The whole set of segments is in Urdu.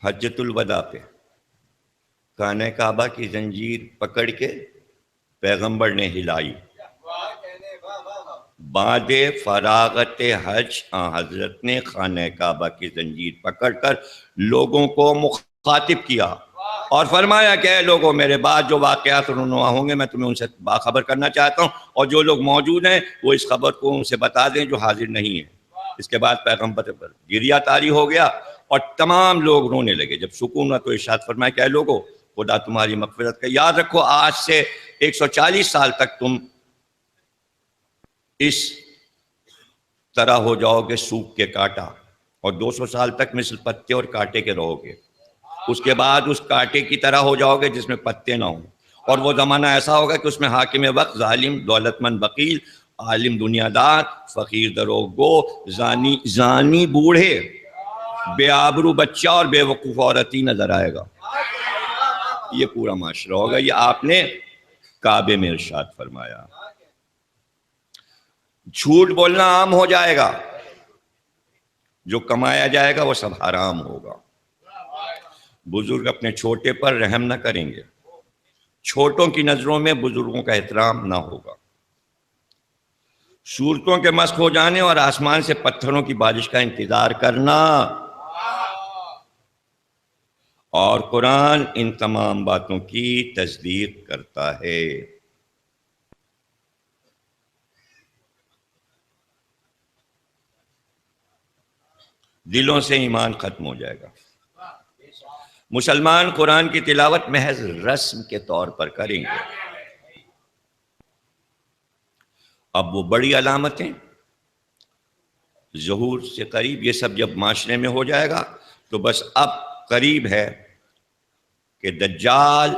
حجۃ الوداع پہ خانہ کعبہ کی زنجیر پکڑ کے پیغمبر نے ہلائی. بعد فراغت حج حضرت نے خانہ کعبہ کی زنجیر پکڑ کر لوگوں کو مخاطب کیا اور فرمایا کہ اے لوگوں، میرے بعد جو واقعات رونما ہوں گے میں تمہیں ان سے باخبر کرنا چاہتا ہوں، اور جو لوگ موجود ہیں وہ اس خبر کو ان سے بتا دیں جو حاضر نہیں ہیں. اس کے بعد پیغمبر پر گریہ طاری ہو گیا اور تمام لوگ رونے لگے. جب سکون ہوا تو ارشاد فرمایا کہ اے لوگوں، خدا تمہاری مغفرت کا یاد رکھو، آج سے 140 سال تک تم اس طرح ہو جاؤ گے سوکھ کے کاٹا، اور 200 سال تک مثل پتے اور کانٹے کے رہو گے. اس کے بعد اس کانٹے کی طرح ہو جاؤ گے جس میں پتے نہ ہوں، اور وہ زمانہ ایسا ہوگا کہ اس میں حاکم وقت، ظالم دولت مند بخیل، عالم دنیا دار، فقیر دروغ گو، زانی بوڑھے، بے آبرو بچہ اور بے وقوف عورت ہی نظر آئے گا. یہ پورا معاشرہ ہوگا. یہ آپ نے کعبے میں ارشاد فرمایا. جھوٹ بولنا عام ہو جائے گا، جو کمایا جائے گا وہ سب حرام ہوگا. بزرگ اپنے چھوٹے پر رحم نہ کریں گے، چھوٹوں کی نظروں میں بزرگوں کا احترام نہ ہوگا. صورتوں کے مست ہو جانے اور آسمان سے پتھروں کی بارش کا انتظار کرنا. اور قرآن ان تمام باتوں کی تصدیق کرتا ہے. دلوں سے ایمان ختم ہو جائے گا. مسلمان قرآن کی تلاوت محض رسم کے طور پر کریں گے. اب وہ بڑی علامتیں ظہور سے قریب، یہ سب جب معاشرے میں ہو جائے گا تو بس اب قریب ہے کہ دجال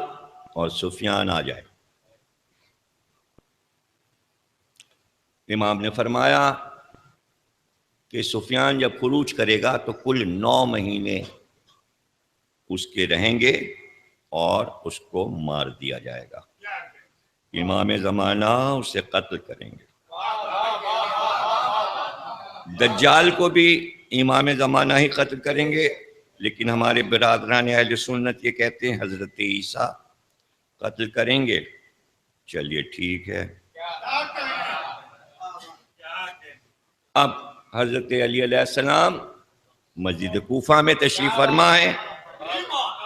اور سفیان آ جائے. امام نے فرمایا کہ سفیان جب خروج کرے گا تو کل 9 مہینے اس کے رہیں گے اور اس کو مار دیا جائے گا. امام زمانہ اسے قتل کریں گے. دجال کو بھی امام زمانہ ہی قتل کریں گے، لیکن ہمارے برادران اہل سنت یہ کہتے ہیں حضرت عیسیٰ قتل کریں گے. چلیے ٹھیک ہے. اب حضرت علی علیہ السلام مسجد کوفہ میں تشریف فرما ہے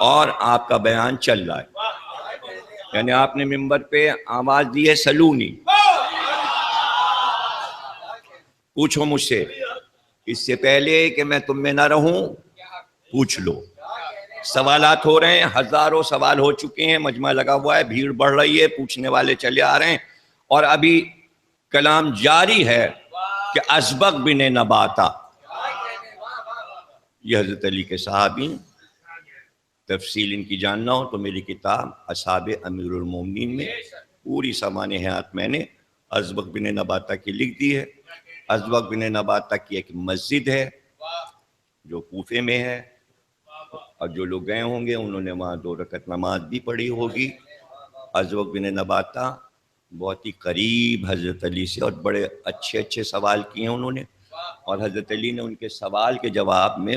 اور آپ کا بیان چل رہا ہے، یعنی آپ نے منبر پہ آواز دی ہے سلونی، پوچھو مجھ سے. اس سے پہلے کہ میں تم میں نہ رہوں پوچھ لو. سوالات ہو رہے ہیں، ہزاروں سوال ہو چکے ہیں، مجمع لگا ہوا ہے، بھیڑ بڑھ رہی ہے، پوچھنے والے چلے آ رہے ہیں، اور ابھی کلام جاری ہے کہ ازبق بن نباتا، یہ حضرت علی کے صحابی. تفصیل ان کی جاننا ہو تو میری کتاب اصحاب امیر المومنین میں پوری سامان حیات میں نے ازبق بن نباتا کی لکھ دی ہے. ازبق بن نباتا کی ایک مسجد ہے جو کوفے میں ہے، اور جو لوگ گئے ہوں گے انہوں نے وہاں 2 رکعت نماز بھی پڑھی ہوگی. ازبق بن نباتا بہت ہی قریب حضرت علی سے، اور بڑے اچھے سوال کیے ہیں انہوں نے، اور حضرت علی نے ان کے سوال کے جواب میں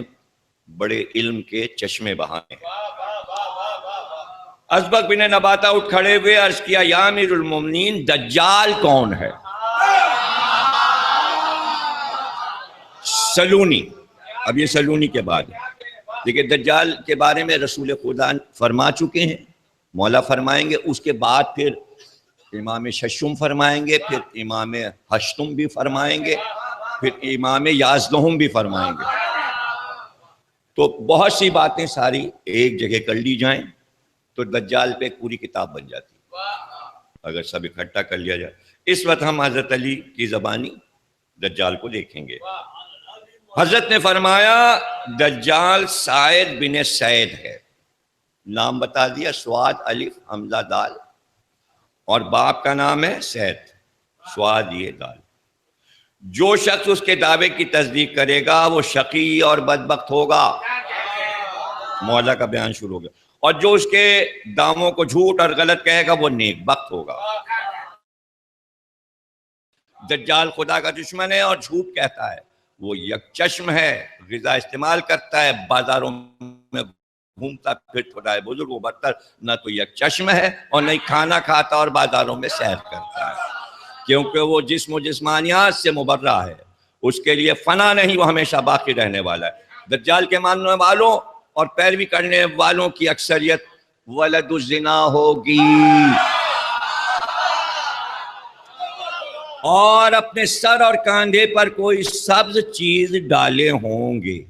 بڑے علم کے چشمے بہائے ہیں. ازبق بن نباتا اٹھ کھڑے ہوئے، عرض کیا یا امیر المومنین دجال کون ہے؟ سلونی. اب یہ سلونی کے بعد دیکھیں، دجال کے بارے میں رسول خدا فرما چکے ہیں، مولا فرمائیں گے، اس کے بعد پھر امام ششم فرمائیں گے، پھر امام ہشتم بھی فرمائیں گے، پھر امام یازدہم بھی فرمائیں گے. تو بہت سی باتیں ساری ایک جگہ کر لی جائیں تو دجال پہ ایک پوری کتاب بن جاتی اگر سب اکٹھا کر لیا جائے. اس وقت ہم حضرت علی کی زبانی دجال کو دیکھیں گے. حضرت نے فرمایا دجال سعید بن سعید ہے، نام بتا دیا، سواد الف حمزہ دال، اور باپ کا نام ہے سعید، سواد یہ دال. جو شخص اس کے دعوے کی تصدیق کرے گا وہ شقی اور بدبخت ہوگا. مولا کا بیان شروع ہو گیا. اور جو اس کے دعووں کو جھوٹ اور غلط کہے گا وہ نیک بخت ہوگا. دجال خدا کا دشمن ہے اور جھوٹ کہتا ہے، وہ یک چشم ہے، غذا استعمال کرتا ہے، بازاروں میں گھومتا پھرتا ہے بزرگ و بدتر، نہ تو یک چشم ہے اور نہ کھانا کھاتا اور بازاروں میں سیر کرتا ہے، کیونکہ وہ جسم و جسمانیات سے مبرہ ہے، اس کے لیے فنا نہیں، وہ ہمیشہ باقی رہنے والا ہے۔ دجال کے ماننے والوں اور پیروی کرنے والوں کی اکثریت ولد الزنا ہوگی اور اپنے سر اور کاندھے پر کوئی سبز چیز ڈالے ہوں گے۔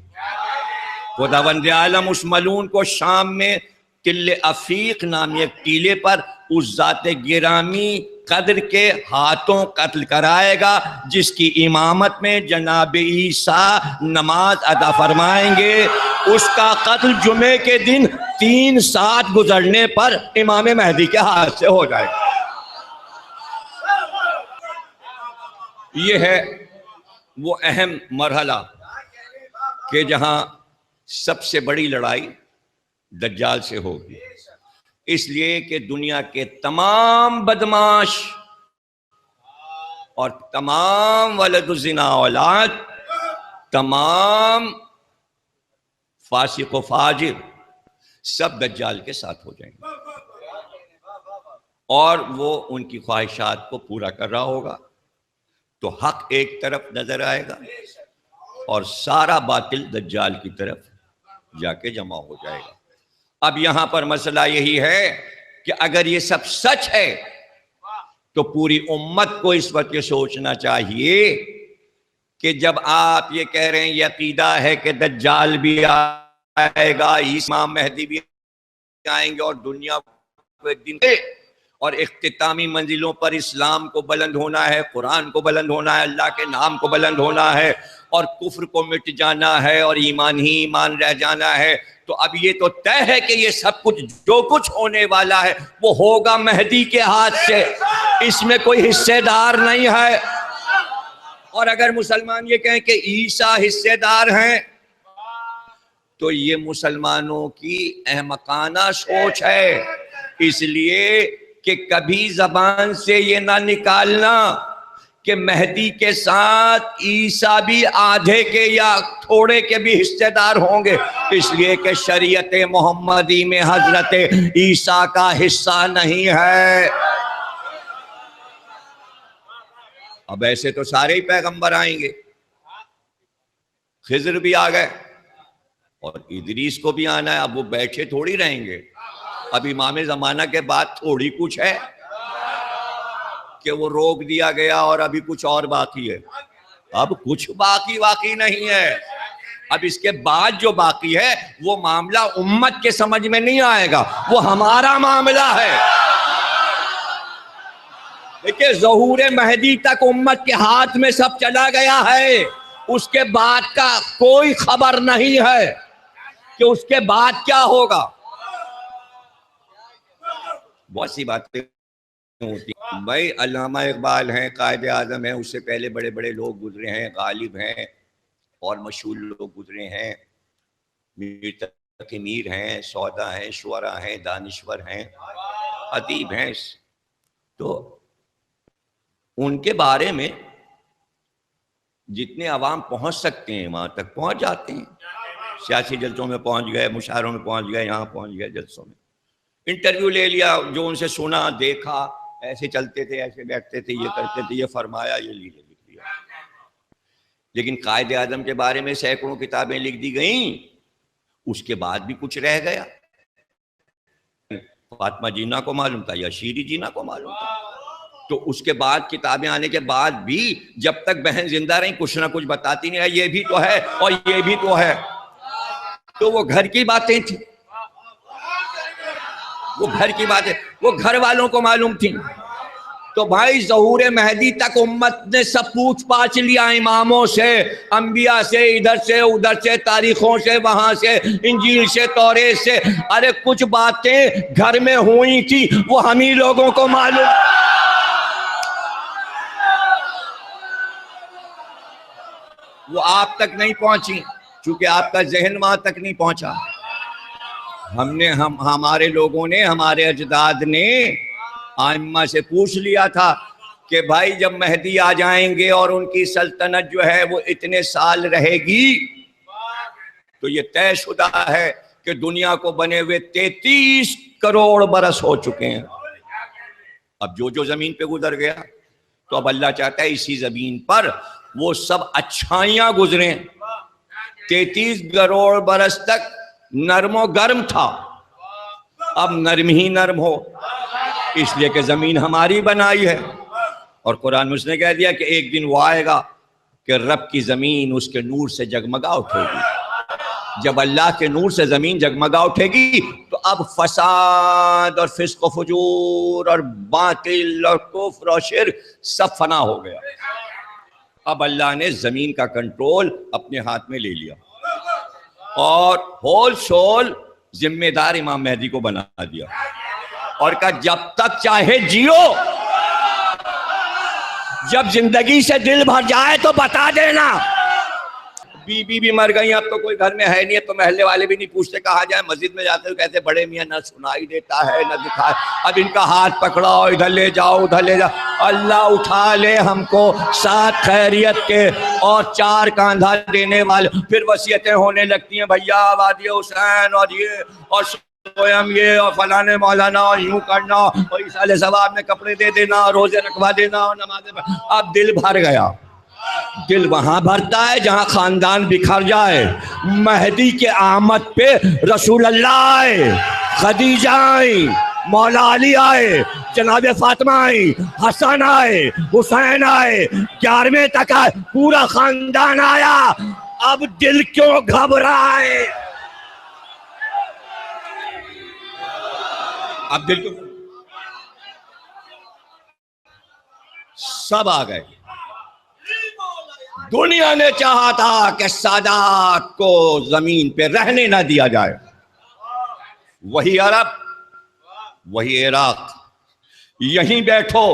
خداوند عالم اس ملعون کو شام میں تل عفیق نامی ایک ٹیلے پر اس ذات گرامی قدر کے ہاتھوں قتل کرائے گا جس کی امامت میں جناب عیسیٰ نماز ادا فرمائیں گے۔ اس کا قتل جمعے کے دن 3 ساعت گزرنے پر امام مہدی کے ہاتھ سے ہو جائے گا۔ یہ ہے وہ اہم مرحلہ کہ جہاں سب سے بڑی لڑائی دجال سے ہوگی، اس لیے کہ دنیا کے تمام بدماش اور تمام ولد الزنا اولاد، تمام فاسق و فاجر سب دجال کے ساتھ ہو جائیں گے اور وہ ان کی خواہشات کو پورا کر رہا ہوگا، تو حق ایک طرف نظر آئے گا اور سارا باطل دجال کی طرف جا کے جمع ہو جائے گا۔ اب یہاں پر مسئلہ یہی ہے کہ اگر یہ سب سچ ہے تو پوری امت کو اس وقت یہ سوچنا چاہیے کہ جب آپ یہ کہہ رہے ہیں یہ عقیدہ ہے کہ دجال بھی آئے گا، عیسیٰ مہدی بھی آئیں گے اور دنیا کو ایک دن اور اختتامی منزلوں پر اسلام کو بلند ہونا ہے، قرآن کو بلند ہونا ہے، اللہ کے نام کو بلند ہونا ہے اور کفر کو مٹ جانا ہے اور ایمان ہی ایمان رہ جانا ہے، تو اب یہ تو طے ہے کہ یہ سب کچھ جو کچھ ہونے والا ہے وہ ہوگا مہدی کے ہاتھ سے، اس میں کوئی حصے دار نہیں ہے۔ اور اگر مسلمان یہ کہیں کہ عیسیٰ حصے دار ہیں تو یہ مسلمانوں کی احمقانہ سوچ ہے، اس لیے کہ کبھی زبان سے یہ نہ نکالنا کہ مہدی کے ساتھ عیسیٰ بھی آدھے کے یا تھوڑے کے بھی حصے دار ہوں گے، اس لیے کہ شریعت محمدی میں حضرت عیسیٰ کا حصہ نہیں ہے۔ اب ایسے تو سارے ہی پیغمبر آئیں گے، خضر بھی آ گئے اور ادریس کو بھی آنا ہے، اب وہ بیٹھے تھوڑی رہیں گے۔ اب امام زمانہ کے بعد تھوڑی کچھ ہے کہ وہ روک دیا گیا اور ابھی کچھ اور باقی ہے، اب کچھ باقی نہیں ہے۔ اب اس کے بعد جو باقی ہے وہ معاملہ امت کے سمجھ میں نہیں آئے گا، وہ ہمارا معاملہ ہے۔ دیکھیں ظہور مہدی تک امت کے ہاتھ میں سب چلا گیا ہے، اس کے بعد کا کوئی خبر نہیں ہے کہ اس کے بعد کیا ہوگا۔ بہت سی باتیں ہوتی ہیں بھائی، علامہ اقبال ہیں، قائد اعظم ہیں، اس سے پہلے بڑے بڑے لوگ گزرے ہیں، غالب ہیں اور مشہور لوگ گزرے ہیں، میر تقی میر ہیں، سودا ہیں، شعراء ہیں، دانشور ہیں، ادیب ہیں، تو ان کے بارے میں جتنے عوام پہنچ سکتے ہیں وہاں تک پہنچ جاتے ہیں، سیاسی جلسوں میں پہنچ گئے، مشاعروں میں پہنچ گئے، یہاں پہنچ گئے، جلسوں میں انٹرویو لے لیا، جو ان سے سنا دیکھا، ایسے چلتے تھے، ایسے بیٹھتے تھے، یہ کرتے تھے، یہ فرمایا، یہ لکھ دیا۔ لیکن قائد اعظم کے بارے میں سینکڑوں کتابیں لکھ دی گئیں، اس کے بعد بھی کچھ رہ گیا۔ فاطمہ جینا کو معلوم تھا یا شیری جینا کو معلوم تھا، تو اس کے بعد کتابیں آنے کے بعد بھی جب تک بہن زندہ رہیں کچھ نہ کچھ بتاتی نہیں ہے، یہ بھی تو ہے اور یہ بھی تو ہے، تو وہ گھر کی باتیں تھیں، وہ گھر کی باتیں، وہ گھر والوں کو معلوم تھیں۔ تو بھائی ظہور مہدی تک امت نے سب پوچھ پاچھ لیا، اماموں سے، انبیاء سے، ادھر سے ادھر سے، تاریخوں سے، وہاں سے، انجیل سے، توریت سے، ارے کچھ باتیں گھر میں ہوئی تھی وہ ہم ہی لوگوں کو معلوم، وہ آپ تک نہیں پہنچی چونکہ آپ کا ذہن وہاں تک نہیں پہنچا۔ ہمارے لوگوں نے، ہمارے اجداد نے ائمہ سے پوچھ لیا تھا کہ بھائی جب مہدی آ جائیں گے اور ان کی سلطنت جو ہے وہ اتنے سال رہے گی تو یہ طے شدہ ہے کہ دنیا کو بنے ہوئے 33 کروڑ برس ہو چکے ہیں. اب جو زمین پہ گزر گیا تو اب اللہ چاہتا ہے اسی زمین پر وہ سب اچھائیاں گزریں. 33 کروڑ برس تک نرم و گرم تھا، اب نرم ہی نرم ہو، اس لیے کہ زمین ہماری بنائی ہے. اور قرآن میں اس نے کہہ دیا کہ ایک دن وہ آئے گا کہ رب کی زمین اس کے نور سے جگمگا اٹھے گی. جب اللہ کے نور سے زمین جگمگا اٹھے گی تو اب فساد اور فسق و فجور اور باطل اور کفر اور شرک سب فنا ہو گیا. اب اللہ نے زمین کا کنٹرول اپنے ہاتھ میں لے لیا اور ہول سول ذمہ دار امام مہدی کو بنا دیا اور کہا جب تک چاہے جیو، جب زندگی سے دل بھر جائے تو بتا دینا. بی بھی مر گئی، اب تو کوئی گھر میں ہے نہیں ہے تو محلے والے بھی نہیں پوچھتے. کہا جائے مسجد میں جاتے تو کہتے بڑے میاں نہ سنائی دیتا ہے نہ دکھائے، اب ان کا ہاتھ پکڑاؤ، ادھر لے جاؤ ادھر لے جاؤ. اللہ اٹھا لے ہم کو 7 خیریت کے اور 4 کاندھا دینے والے. پھر وصیتیں ہونے لگتی ہیں، بھیا وادی حسین اور یہ اور یہ اور فلانے مولانا اور یوں کرنا اور ایسال ثواب میں کپڑے دے دینا، روزے رکھوا دینا اور نمازیں. اب دل بھر گیا. دل وہاں بھرتا ہے جہاں خاندان بکھر جائے. مہدی کے آمد پہ رسول اللہ آئے، خدیجہ آئی، مولا علی آئے، جناب فاطمہ آئی، حسن آئے، حسین آئے، 11ویں تک آئے، پورا خاندان آیا. اب دل کیوں گھبرائے؟ اب دل کیوں؟ سب آ گئے. دنیا نے چاہا تھا کہ سادات کو زمین پہ رہنے نہ دیا جائے. وہی عرب، وہی عراق، یہیں بیٹھو،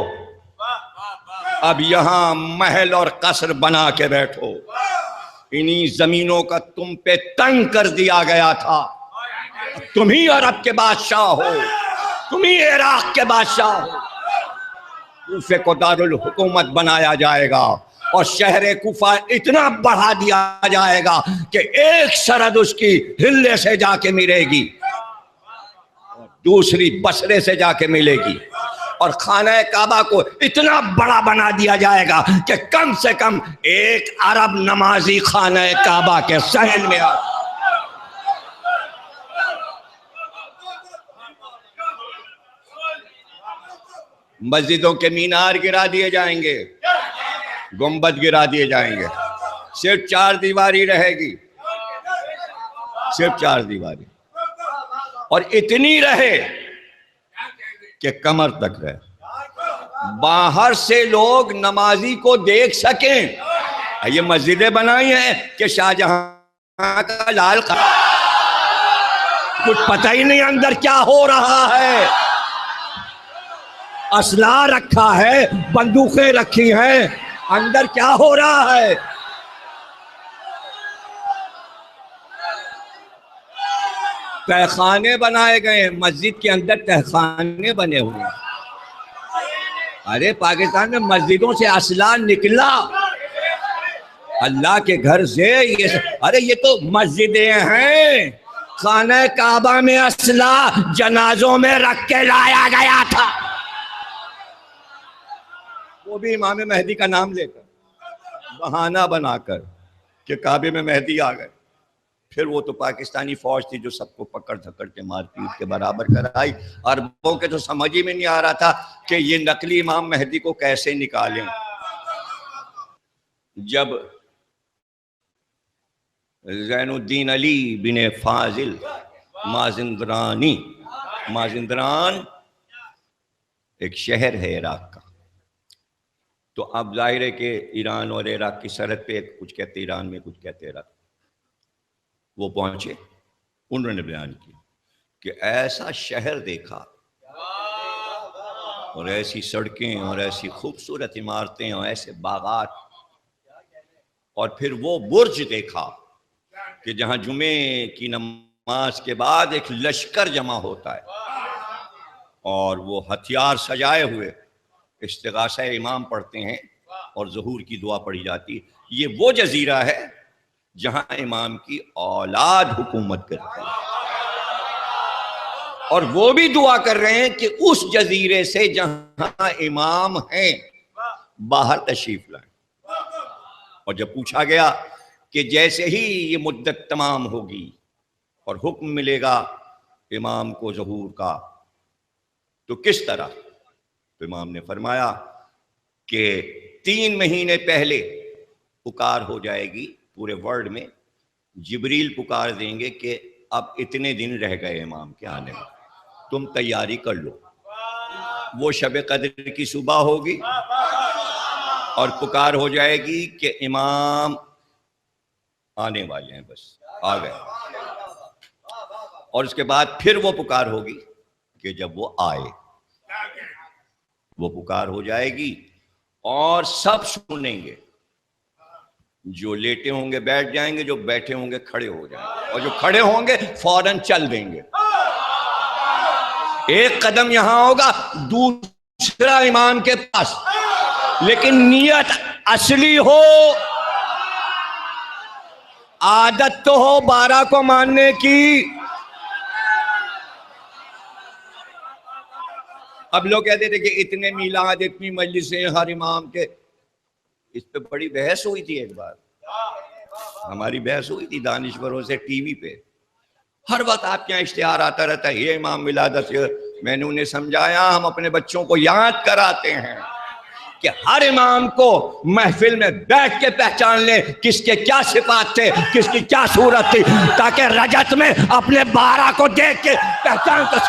اب یہاں محل اور قصر بنا کے بیٹھو. انہی زمینوں کا تم پہ تنگ کر دیا گیا تھا. تم ہی عرب کے بادشاہ ہو، تم ہی عراق کے بادشاہ ہو. کوفے کو دارالحکومت بنایا جائے گا اور شہر کوفہ اتنا بڑھا دیا جائے گا کہ ایک سرحد اس کی ہلے سے جا کے ملے گی اور دوسری بصرے سے جا کے ملے گی. اور خانہ کعبہ کو اتنا بڑا بنا دیا جائے گا کہ کم سے کم ایک عرب نمازی خانہ کعبہ کے صحن میں آ. مسجدوں کے مینار گرا دیے جائیں گے، گنبد گرا دیے جائیں گے، صرف 4 دیواری رہے گی، صرف 4 دیواری، اور اتنی رہے کہ کمر تک رہے، باہر سے لوگ نمازی کو دیکھ سکیں. یہ مسجدیں بنائی ہیں کہ شاہجہاں کا لال قلعہ، کچھ پتہ ہی نہیں اندر کیا ہو رہا ہے. اسلحہ رکھا ہے، بندوقیں رکھی ہیں، اندر کیا ہو رہا ہے. تہخانے بنائے گئے، مسجد کے اندر تہخانے بنے ہوئے. ارے پاکستان میں مسجدوں سے اسلحہ نکلا، اللہ کے گھر سے. ارے یہ تو مسجدیں ہیں. خانہ کعبہ میں اسلحہ جنازوں میں رکھ کے لایا گیا تھا، وہ بھی امام مہدی کا نام لے کر، بہانہ بنا کر کہ کعبے میں مہدی آ گئے. پھر وہ تو پاکستانی فوج تھی جو سب کو پکڑ دھکڑ کے مار پیٹ کے برابر کرائی. عربوں کے تو سمجھ ہی میں نہیں آ رہا تھا کہ یہ نقلی امام مہدی کو کیسے نکالیں. جب زین الدین علی بن فاضل مازندران ایک شہر ہے عراق کا، تو اب ظاہر ہے کہ ایران اور عراق کی سرحد پہ کچھ کہتے ایران میں، کچھ کہتے عراق. وہ پہنچے، انہوں نے بیان کیا کہ ایسا شہر دیکھا اور ایسی سڑکیں اور ایسی خوبصورت عمارتیں اور ایسے باغات، اور پھر وہ برج دیکھا کہ جہاں جمعے کی نماز کے بعد ایک لشکر جمع ہوتا ہے اور وہ ہتھیار سجائے ہوئے استغاثہ امام پڑھتے ہیں اور ظہور کی دعا پڑھی جاتی. یہ وہ جزیرہ ہے جہاں امام کی اولاد حکومت کرتی ہے. اور وہ بھی دعا کر رہے ہیں کہ اس جزیرے سے جہاں امام ہیں باہر تشریف لائیں. اور جب پوچھا گیا کہ جیسے ہی یہ مدت تمام ہوگی اور حکم ملے گا امام کو ظہور کا تو کس طرح، تو امام نے فرمایا کہ 3 مہینے پہلے پکار ہو جائے گی پورے ورلڈ میں، جبریل پکار دیں گے کہ اب اتنے دن رہ گئے امام کے آنے میں، تم تیاری کر لو. وہ شب قدر کی صبح ہوگی اور پکار ہو جائے گی کہ امام آنے والے ہیں، بس آ گئے. اور اس کے بعد پھر وہ پکار ہوگی کہ جب وہ آئے، وہ پکار ہو جائے گی اور سب سنیں گے. جو لیٹے ہوں گے بیٹھ جائیں گے، جو بیٹھے ہوں گے کھڑے ہو جائیں گے، اور جو کھڑے ہوں گے فوراً چل دیں گے. ایک قدم یہاں ہوگا، دوسرا امام کے پاس، لیکن نیت اصلی ہو، عادت تو ہو 12 کو ماننے کی. اب لوگ کہتے تھے کہ اتنے میلاد، اتنی مجلسیں ہر امام کے، اس پہ بڑی بحث ہوئی تھی. ایک بار ہماری بحث ہوئی تھی دانشوروں سے ٹی وی پہ. ہر وقت آپ کے یہاں اشتہار آتا رہتا ہے یہ امام ولادت. میں نے انہیں سمجھایا ہم اپنے بچوں کو یاد کراتے ہیں کہ ہر امام کو محفل میں بیٹھ کے پہچان لیں کس کے کیا صفات تھے، کس کی کیا صورت تھی، تاکہ رجت میں اپنے 12 کو دیکھ کے پہچان کر